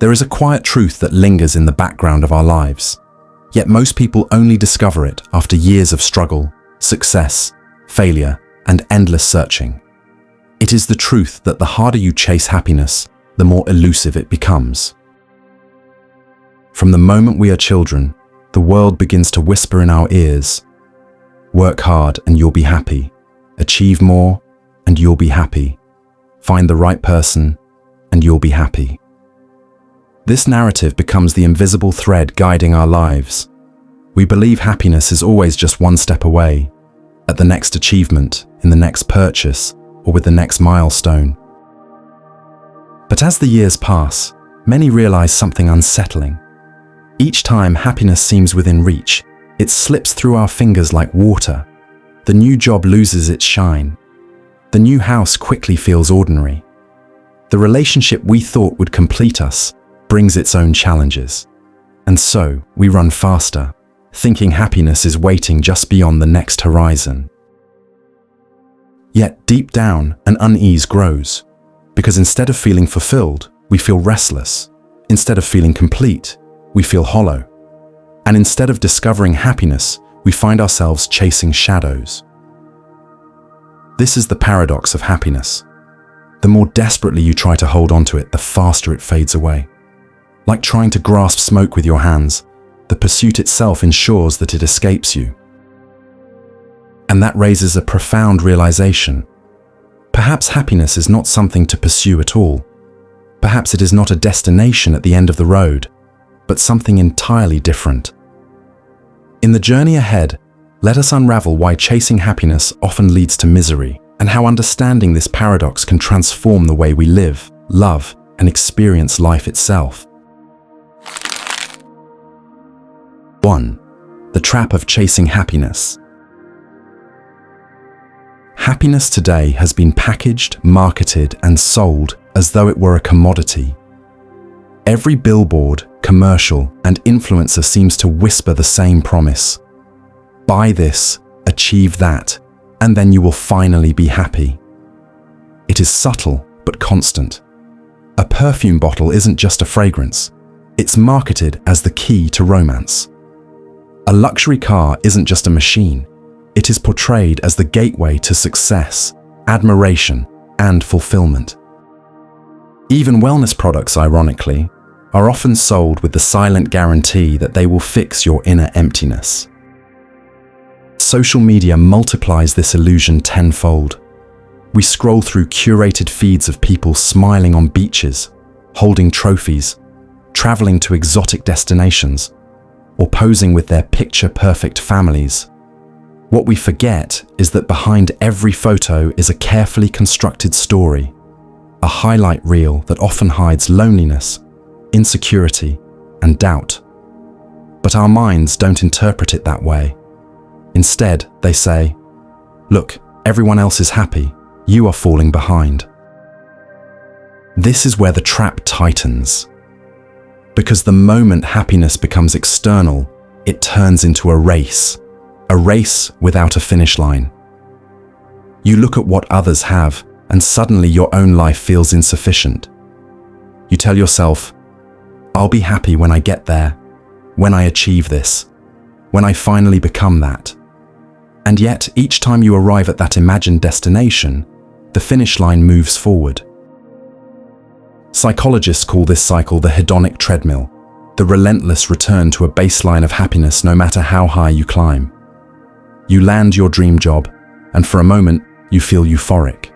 There is a quiet truth that lingers in the background of our lives, yet most people only discover it after years of struggle, success, failure, and endless searching. It is the truth that the harder you chase happiness, the more elusive it becomes. From the moment we are children, the world begins to whisper in our ears, "Work hard and you'll be happy. Achieve more and you'll be happy. Find the right person and you'll be happy." This narrative becomes the invisible thread guiding our lives. We believe happiness is always just one step away, at the next achievement, in the next purchase, or with the next milestone. But as the years pass, many realize something unsettling. Each time happiness seems within reach, it slips through our fingers like water. The new job loses its shine. The new house quickly feels ordinary. The relationship we thought would complete us brings its own challenges. And so we run faster, thinking happiness is waiting just beyond the next horizon. Yet deep down, an unease grows, because instead of feeling fulfilled, we feel restless. Instead of feeling complete, we feel hollow. And instead of discovering happiness, we find ourselves chasing shadows. This is the paradox of happiness. The more desperately you try to hold on to it, the faster it fades away. Like trying to grasp smoke with your hands, the pursuit itself ensures that it escapes you. And that raises a profound realization. Perhaps happiness is not something to pursue at all. Perhaps it is not a destination at the end of the road, but something entirely different. In the journey ahead, let us unravel why chasing happiness often leads to misery, and how understanding this paradox can transform the way we live, love, and experience life itself. 1. The trap of chasing happiness. Happiness today has been packaged, marketed, and sold as though it were a commodity. Every billboard, commercial, and influencer seems to whisper the same promise. Buy this, achieve that, and then you will finally be happy. It is subtle but constant. A perfume bottle isn't just a fragrance. It's marketed as the key to romance. A luxury car isn't just a machine. It is portrayed as the gateway to success, admiration, and fulfillment. Even wellness products, ironically, are often sold with the silent guarantee that they will fix your inner emptiness. Social media multiplies this illusion tenfold. We scroll through curated feeds of people smiling on beaches, holding trophies, traveling to exotic destinations, or posing with their picture-perfect families. What we forget is that behind every photo is a carefully constructed story, a highlight reel that often hides loneliness, insecurity, and doubt. But our minds don't interpret it that way. Instead, they say, "Look, everyone else is happy, you are falling behind." This is where the trap tightens. Because the moment happiness becomes external, it turns into a race without a finish line. You look at what others have, and suddenly your own life feels insufficient. You tell yourself, "I'll be happy when I get there, when I achieve this, when I finally become that." And yet, each time you arrive at that imagined destination, the finish line moves forward. Psychologists call this cycle the hedonic treadmill, the relentless return to a baseline of happiness no matter how high you climb. You land your dream job, and for a moment, you feel euphoric.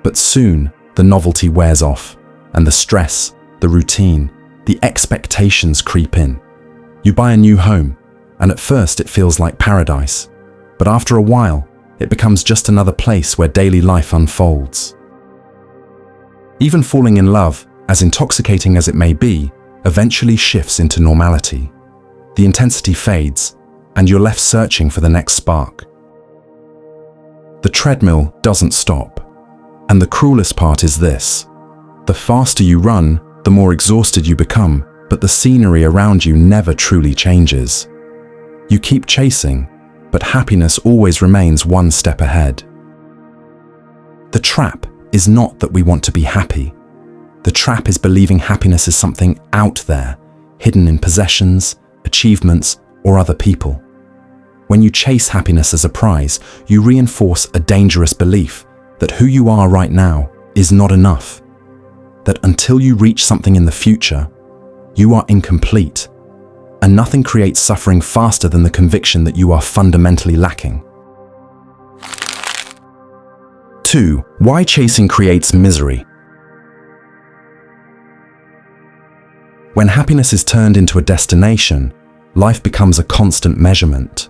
But soon, the novelty wears off, and the stress, the routine, the expectations creep in. You buy a new home, and at first it feels like paradise, but after a while, it becomes just another place where daily life unfolds. Even falling in love, as intoxicating as it may be, eventually shifts into normality. The intensity fades, and you're left searching for the next spark. The treadmill doesn't stop. And the cruelest part is this: the faster you run, the more exhausted you become, but the scenery around you never truly changes. You keep chasing, but happiness always remains one step ahead. The trap is not that we want to be happy. The trap is believing happiness is something out there, hidden in possessions, achievements, or other people. When you chase happiness as a prize, you reinforce a dangerous belief that who you are right now is not enough. That until you reach something in the future, you are incomplete. And nothing creates suffering faster than the conviction that you are fundamentally lacking. 2. Why chasing creates misery. When happiness is turned into a destination, life becomes a constant measurement.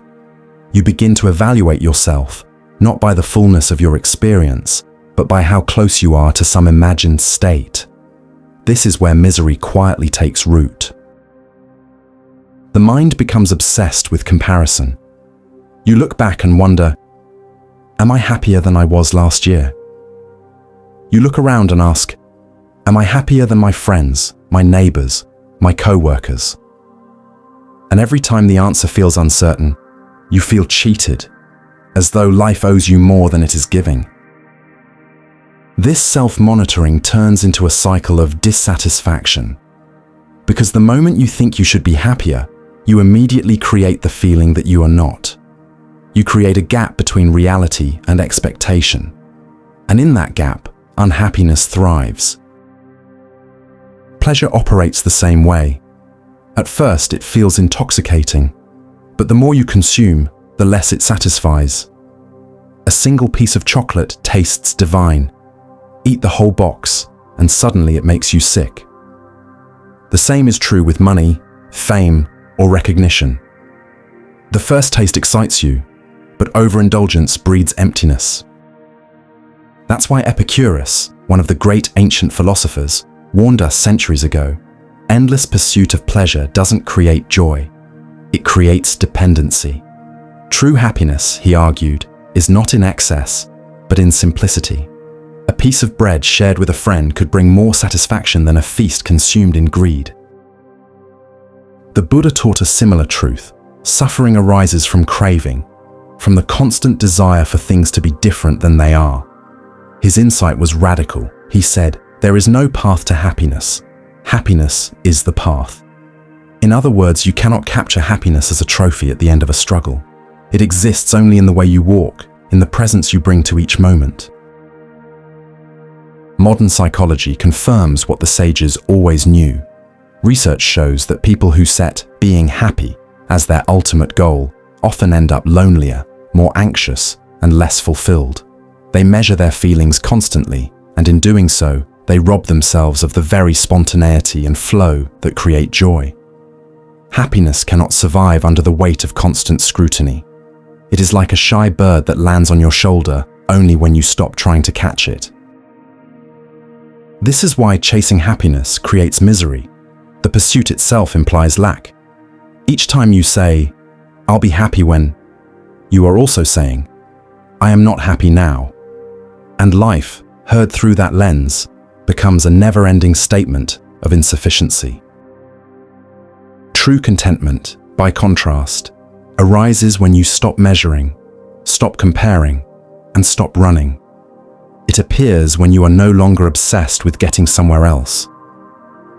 You begin to evaluate yourself, not by the fullness of your experience, but by how close you are to some imagined state. This is where misery quietly takes root. The mind becomes obsessed with comparison. You look back and wonder, am I happier than I was last year? You look around and ask, am I happier than my friends, my neighbors, my co-workers? And every time the answer feels uncertain, you feel cheated, as though life owes you more than it is giving. This self-monitoring turns into a cycle of dissatisfaction, because the moment you think you should be happier, you immediately create the feeling that you are not. You create a gap between reality and expectation, and in that gap, unhappiness thrives. Pleasure operates the same way. At first, it feels intoxicating, but the more you consume, the less it satisfies. A single piece of chocolate tastes divine. Eat the whole box, and suddenly it makes you sick. The same is true with money, fame, or recognition. The first taste excites you, but overindulgence breeds emptiness. That's why Epicurus, one of the great ancient philosophers, warned us centuries ago, endless pursuit of pleasure doesn't create joy, it creates dependency. True happiness, he argued, is not in excess, but in simplicity. A piece of bread shared with a friend could bring more satisfaction than a feast consumed in greed. The Buddha taught a similar truth. Suffering arises from craving, from the constant desire for things to be different than they are. His insight was radical. He said, there is no path to happiness. Happiness is the path. In other words, you cannot capture happiness as a trophy at the end of a struggle. It exists only in the way you walk, in the presence you bring to each moment. Modern psychology confirms what the sages always knew. Research shows that people who set being happy as their ultimate goal often end up lonelier, more anxious, and less fulfilled. They measure their feelings constantly, and in doing so, they rob themselves of the very spontaneity and flow that create joy. Happiness cannot survive under the weight of constant scrutiny. It is like a shy bird that lands on your shoulder only when you stop trying to catch it. This is why chasing happiness creates misery. The pursuit itself implies lack. Each time you say, I'll be happy when, you are also saying, I am not happy now. And life, heard through that lens, becomes a never-ending statement of insufficiency. True contentment, by contrast, arises when you stop measuring, stop comparing, and stop running. It appears when you are no longer obsessed with getting somewhere else.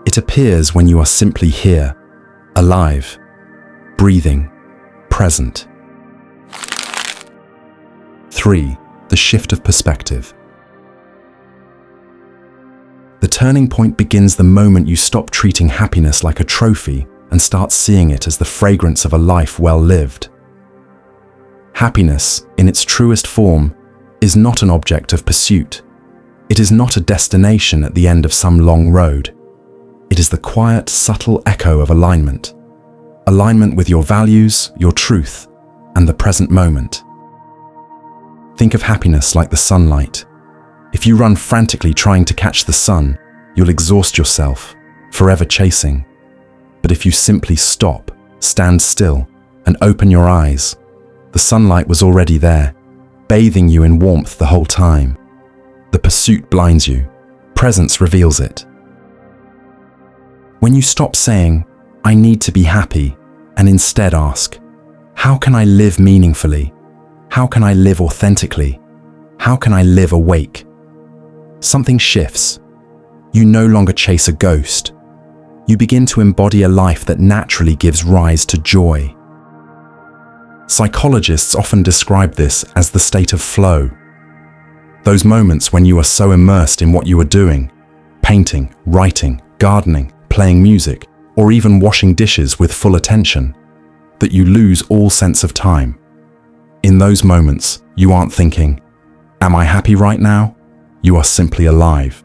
It appears when you are simply here, alive, breathing, present. 3. The shift of perspective. The turning point begins the moment you stop treating happiness like a trophy and start seeing it as the fragrance of a life well lived. Happiness, in its truest form, is not an object of pursuit. It is not a destination at the end of some long road. It is the quiet, subtle echo of alignment. Alignment with your values, your truth, and the present moment. Think of happiness like the sunlight. If you run frantically trying to catch the sun, you'll exhaust yourself, forever chasing. But if you simply stop, stand still, and open your eyes, the sunlight was already there, bathing you in warmth the whole time. The pursuit blinds you. Presence reveals it. When you stop saying, I need to be happy, and instead ask, how can I live meaningfully? How can I live authentically? How can I live awake? Something shifts. You no longer chase a ghost. You begin to embody a life that naturally gives rise to joy. Psychologists often describe this as the state of flow. Those moments when you are so immersed in what you are doing, painting, writing, gardening, playing music, or even washing dishes with full attention, that you lose all sense of time. In those moments, you aren't thinking, "Am I happy right now?" You are simply alive.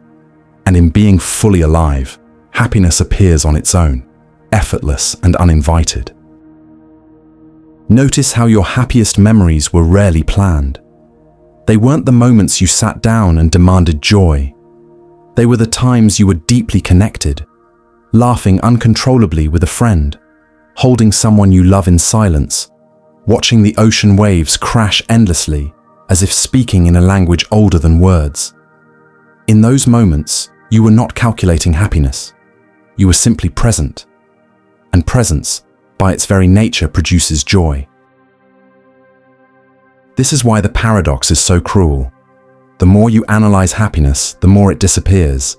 And in being fully alive, happiness appears on its own, effortless and uninvited. Notice how your happiest memories were rarely planned. They weren't the moments you sat down and demanded joy. They were the times you were deeply connected, laughing uncontrollably with a friend, holding someone you love in silence, watching the ocean waves crash endlessly as if speaking in a language older than words. In those moments, you were not calculating happiness. You were simply present. And presence, by its very nature, produces joy. This is why the paradox is so cruel. The more you analyze happiness, the more it disappears.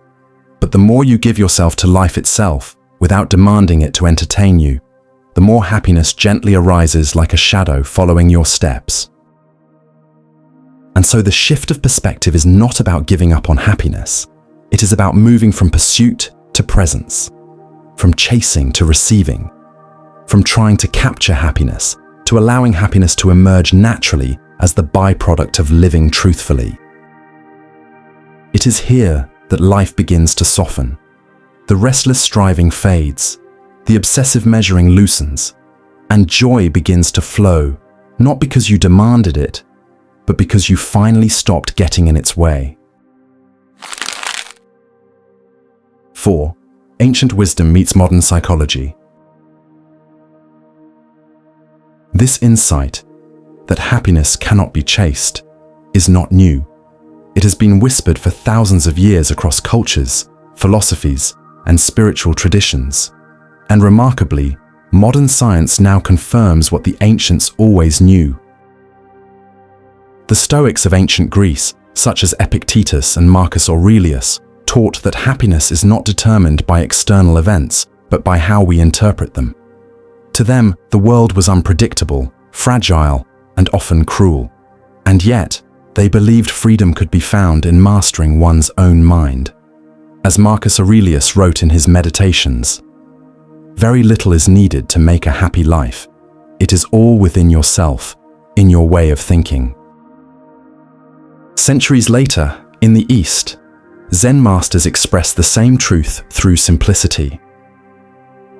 But the more you give yourself to life itself, without demanding it to entertain you, the more happiness gently arises like a shadow following your steps. And so the shift of perspective is not about giving up on happiness. It is about moving from pursuit to presence, from chasing to receiving, from trying to capture happiness to allowing happiness to emerge naturally as the byproduct of living truthfully. It is here that life begins to soften. The restless striving fades, the obsessive measuring loosens, and joy begins to flow, not because you demanded it, but because you finally stopped getting in its way. 4. Ancient wisdom meets modern psychology. This insight, that happiness cannot be chased, is not new. It has been whispered for thousands of years across cultures, philosophies, and spiritual traditions. And remarkably, modern science now confirms what the ancients always knew. The Stoics of ancient Greece, such as Epictetus and Marcus Aurelius, taught that happiness is not determined by external events, but by how we interpret them. To them, the world was unpredictable, fragile, and often cruel. And yet, they believed freedom could be found in mastering one's own mind. As Marcus Aurelius wrote in his Meditations, "Very little is needed to make a happy life. It is all within yourself, in your way of thinking." Centuries later, in the East, Zen masters express the same truth through simplicity.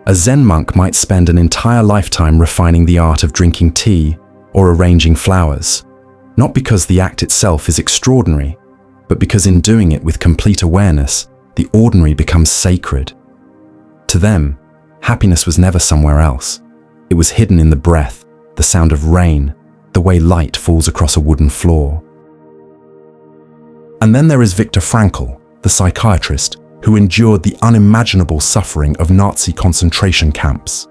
A Zen monk might spend an entire lifetime refining the art of drinking tea or arranging flowers, not because the act itself is extraordinary, but because in doing it with complete awareness, the ordinary becomes sacred. To them, happiness was never somewhere else. It was hidden in the breath, the sound of rain, the way light falls across a wooden floor. And then there is Viktor Frankl, the psychiatrist who endured the unimaginable suffering of Nazi concentration camps.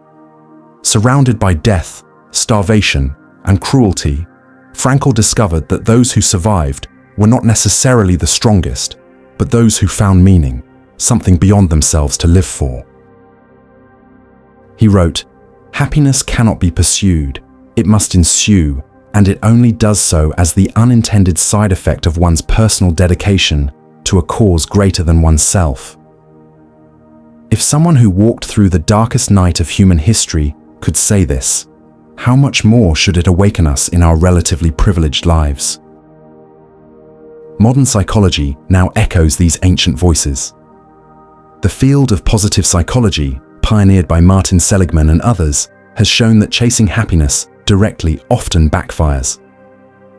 Surrounded by death, starvation, and cruelty, Frankl discovered that those who survived were not necessarily the strongest, but those who found meaning, something beyond themselves to live for. He wrote, "Happiness cannot be pursued, it must ensue, and it only does so as the unintended side effect of one's personal dedication to a cause greater than oneself." If someone who walked through the darkest night of human history could say this, how much more should it awaken us in our relatively privileged lives? Modern psychology now echoes these ancient voices. The field of positive psychology, pioneered by Martin Seligman and others, has shown that chasing happiness directly often backfires.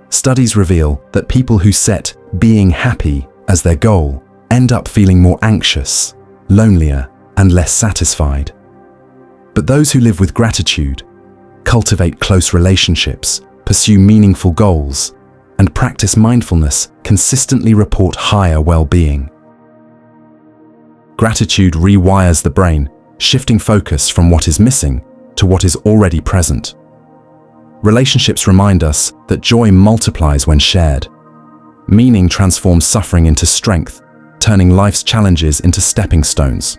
Studies reveal that people who set being happy as their goal end up feeling more anxious, lonelier, and less satisfied. But those who live with gratitude, cultivate close relationships, pursue meaningful goals, and practice mindfulness consistently report higher well-being. Gratitude rewires the brain, shifting focus from what is missing to what is already present. Relationships remind us that joy multiplies when shared. Meaning transforms suffering into strength, turning life's challenges into stepping stones.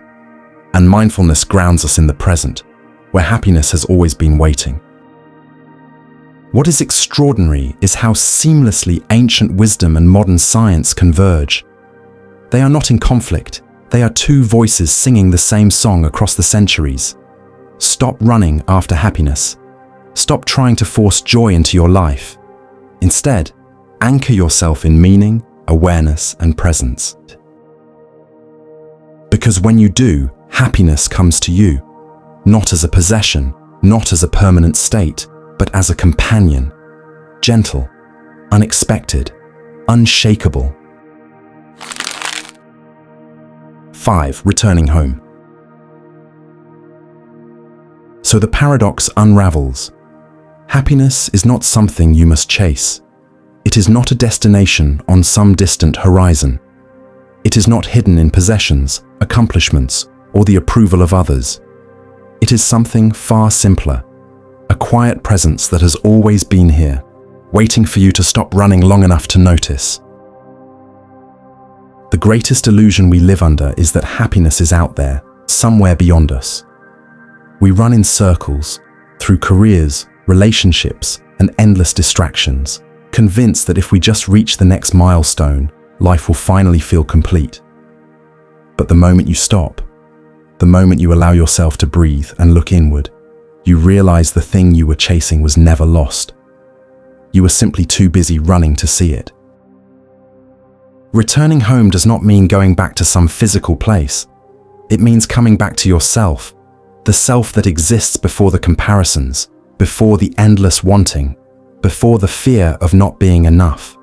And mindfulness grounds us in the present, where happiness has always been waiting. What is extraordinary is how seamlessly ancient wisdom and modern science converge. They are not in conflict. They are two voices singing the same song across the centuries. Stop running after happiness. Stop trying to force joy into your life. Instead, anchor yourself in meaning, awareness, and presence. Because when you do, happiness comes to you, not as a possession, not as a permanent state, but as a companion, gentle, unexpected, unshakable. 5. Returning home. So the paradox unravels. Happiness is not something you must chase. It is not a destination on some distant horizon. It is not hidden in possessions, accomplishments, or the approval of others. It is something far simpler, a quiet presence that has always been here, waiting for you to stop running long enough to notice. The greatest illusion we live under is that happiness is out there, somewhere beyond us. We run in circles, through careers, relationships, and endless distractions, convinced that if we just reach the next milestone, life will finally feel complete. But the moment you stop, the moment you allow yourself to breathe and look inward, you realize the thing you were chasing was never lost. You were simply too busy running to see it. Returning home does not mean going back to some physical place. It means coming back to yourself, the self that exists before the comparisons, before the endless wanting, before the fear of not being enough.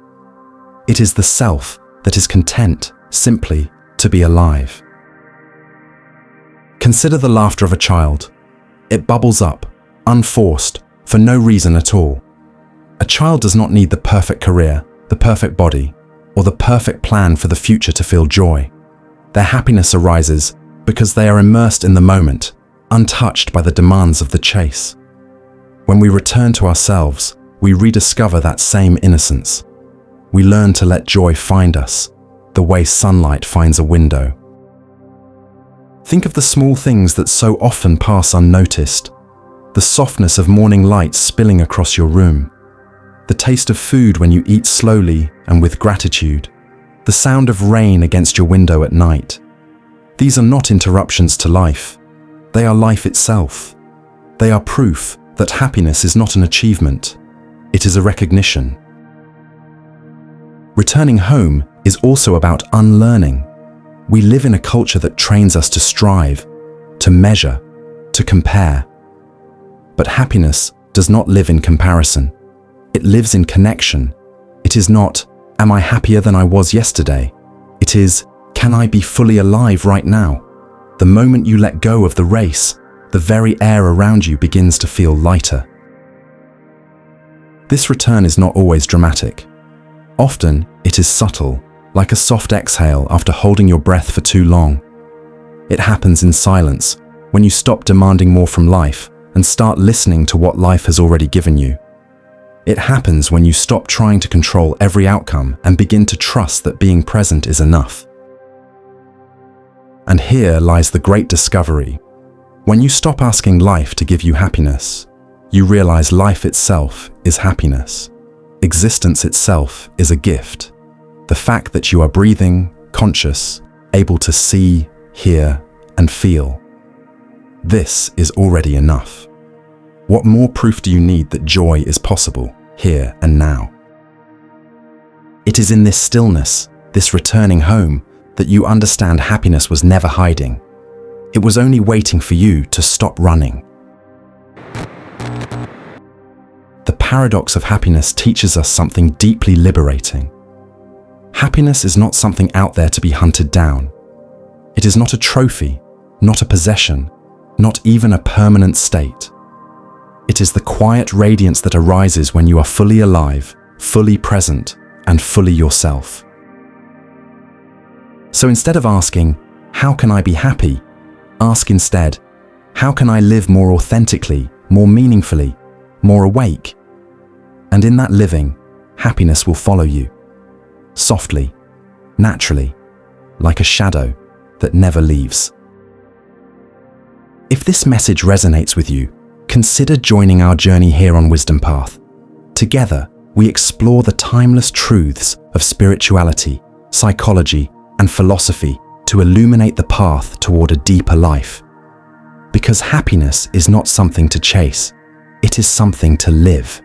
It is the self that is content simply to be alive. Consider the laughter of a child. It bubbles up, unforced, for no reason at all. A child does not need the perfect career, the perfect body, or the perfect plan for the future to feel joy. Their happiness arises because they are immersed in the moment, untouched by the demands of the chase. When we return to ourselves, we rediscover that same innocence. We learn to let joy find us, the way sunlight finds a window. Think of the small things that so often pass unnoticed. The softness of morning light spilling across your room. The taste of food when you eat slowly and with gratitude. The sound of rain against your window at night. These are not interruptions to life. They are life itself. They are proof that happiness is not an achievement. It is a recognition. Returning home is also about unlearning. We live in a culture that trains us to strive, to measure, to compare. But happiness does not live in comparison. It lives in connection. It is not, am I happier than I was yesterday? It is, can I be fully alive right now? The moment you let go of the race, the very air around you begins to feel lighter. This return is not always dramatic. Often, it is subtle, like a soft exhale after holding your breath for too long. It happens in silence, when you stop demanding more from life and start listening to what life has already given you. It happens when you stop trying to control every outcome and begin to trust that being present is enough. And here lies the great discovery. When you stop asking life to give you happiness, you realize life itself is happiness. Existence itself is a gift. The fact that you are breathing, conscious, able to see, hear, and feel. This is already enough. What more proof do you need that joy is possible, here and now? It is in this stillness, this returning home, that you understand happiness was never hiding. It was only waiting for you to stop running. The paradox of happiness teaches us something deeply liberating. Happiness is not something out there to be hunted down. It is not a trophy, not a possession, not even a permanent state. It is the quiet radiance that arises when you are fully alive, fully present, and fully yourself. So instead of asking, how can I be happy? Ask instead, how can I live more authentically, more meaningfully, more awake? And in that living, happiness will follow you. Softly, naturally, like a shadow that never leaves. If this message resonates with you, consider joining our journey here on Wisdom Path. Together, we explore the timeless truths of spirituality, psychology, and philosophy to illuminate the path toward a deeper life. Because happiness is not something to chase, it is something to live.